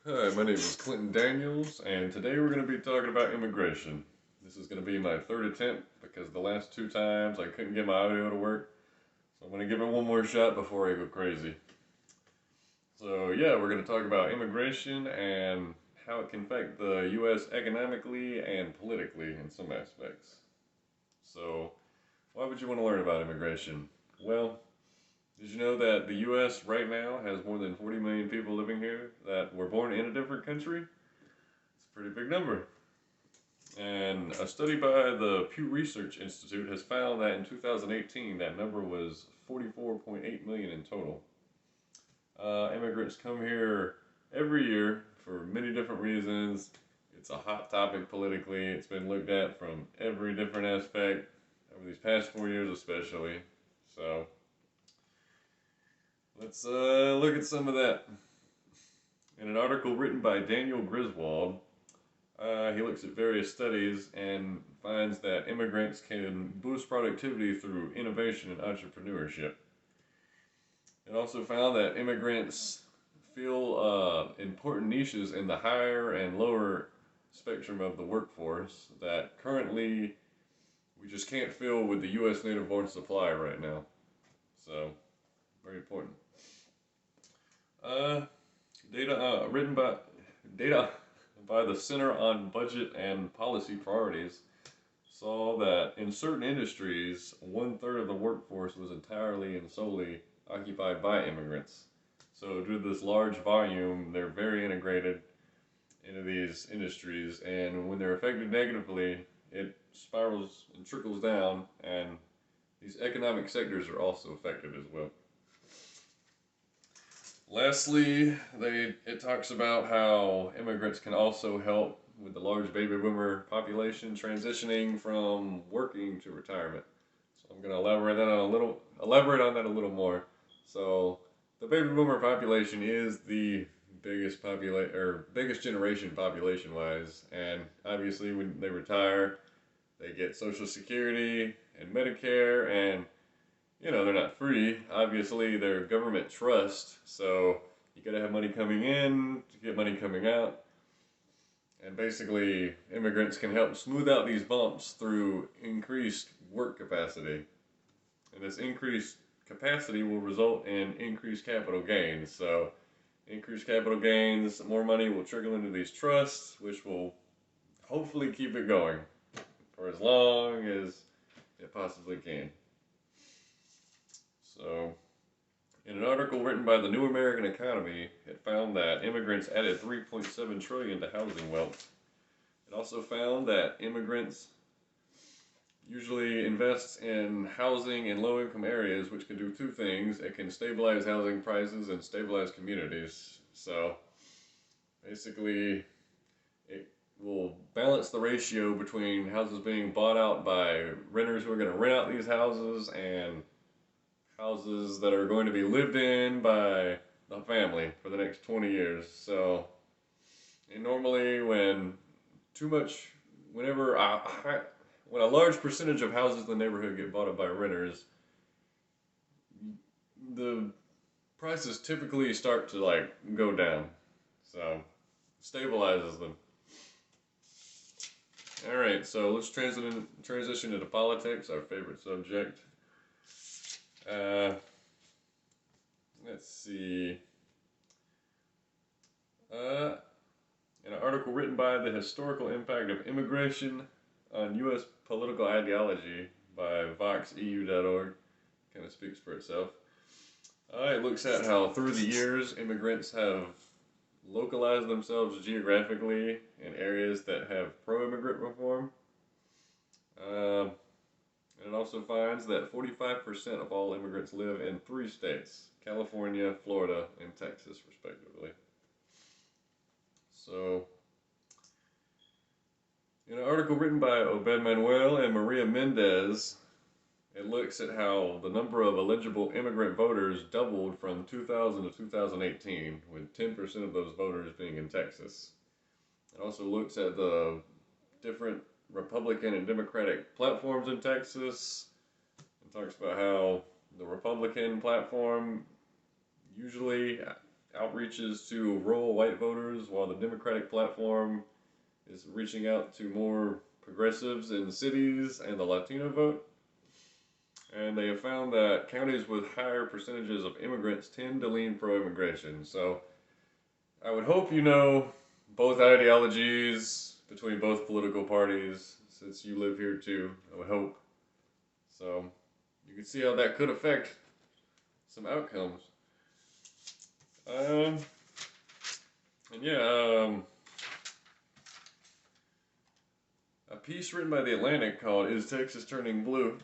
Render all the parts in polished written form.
Hi, my name is Clinton Daniels, and today we're going to be talking about immigration. This is going to be my third attempt because the last two times I couldn't get my audio to work, so I'm going to give it one more shot before I go crazy. So, yeah, we're going to talk about immigration and how it can affect the U.S. economically and politically in some aspects. So, why would you want to learn about immigration? Well, did you know that the U.S. right now has more than 40 million people living here that were born in a different country? It's a pretty big number. And a study by the Pew Research Institute has found that in 2018, that number was 44.8 million in total. Immigrants come here every year for many different reasons. It's a hot topic politically. It's been looked at from every different aspect over these past 4 years, especially. So let's look at some of that. In an article written by Daniel Griswold, he looks at various studies and finds that immigrants can boost productivity through innovation and entrepreneurship. It also found that immigrants fill important niches in the higher and lower spectrum of the workforce that currently we just can't fill with the U.S. native born supply right now. So, very important. Uh, data written by data by the Center on Budget and Policy Priorities saw that in certain industries, one third of the workforce was entirely and solely occupied by immigrants. So, due to this large volume, they're very integrated into these industries, and when they're affected negatively, it spirals and trickles down, and these economic sectors are also affected as well. Lastly, it talks about how immigrants can also help with the large baby boomer population transitioning from working to retirement. So I'm going to elaborate on that a little more. So the baby boomer population is the biggest generation population wise, and obviously when they retire, they get Social Security and Medicare, and they're not free. Obviously, they're government trust, so you gotta have money coming in to get money coming out. And basically, immigrants can help smooth out these bumps through increased work capacity. And this increased capacity will result in increased capital gains. So, increased capital gains, more money will trickle into these trusts, which will hopefully keep it going for as long as it possibly can. So, in an article written by the New American Economy, it found that immigrants added 3.7 trillion to housing wealth. It also found that immigrants usually invest in housing in low-income areas, which can do two things. It can stabilize housing prices and stabilize communities. So, basically, it will balance the ratio between houses being bought out by renters who are going to rent out these houses and houses that are going to be lived in by the family for the next 20 years. So, and normally when too much, whenever when a large percentage of houses in the neighborhood get bought up by renters, the prices typically start to like go down. So, stabilizes them. All right, so let's transition into politics, our favorite subject. Uh, let's see. Uh, in an article written by The Historical Impact of Immigration on U.S. Political Ideology by VoxEU.org, kind of speaks for itself. It looks at how through the years immigrants have localized themselves geographically in areas that have pro-immigrant reform. Um, and it also finds that 45% of all immigrants live in three states: California, Florida, and Texas, respectively. So, in an article written by Obed Manuel and Maria Mendez, it looks at how the number of eligible immigrant voters doubled from 2000 to 2018, with 10% of those voters being in Texas. It also looks at the different Republican and Democratic platforms in Texas and talks about how the Republican platform usually outreaches to rural white voters, while the Democratic platform is reaching out to more progressives in cities and the Latino vote. And they have found that counties with higher percentages of immigrants tend to lean pro-immigration. So I would hope you know both ideologies between both political parties, since you live here too. I would hope. So you can see how that could affect some outcomes. And yeah, a piece written by The Atlantic called "Is Texas Turning Blue?"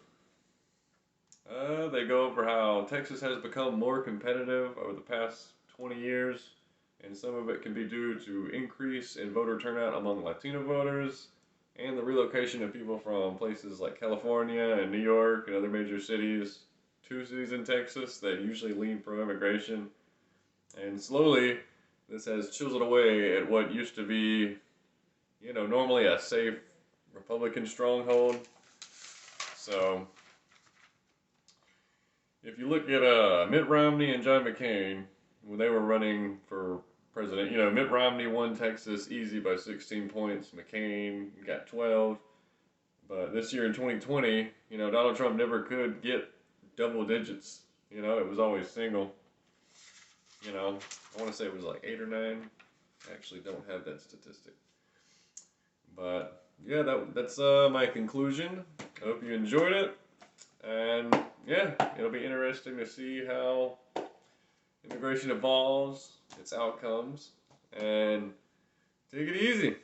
They go over how Texas has become more competitive over the past 20 years, and some of it can be due to increase in voter turnout among Latino voters and the relocation of people from places like California and New York and other major cities to cities in Texas that usually lean pro-immigration. And slowly, this has chiseled away at what used to be, normally a safe Republican stronghold. So, if you look at Mitt Romney and John McCain, when they were running for president, Mitt Romney won Texas easy by 16 points. McCain got 12. But this year in 2020, Donald Trump never could get double digits. It was always single. I want to say it was like 8 or 9. I actually don't have that statistic. But yeah, that's my conclusion. I hope you enjoyed it. And yeah, it'll be interesting to see how immigration evolves, its outcomes, and take it easy.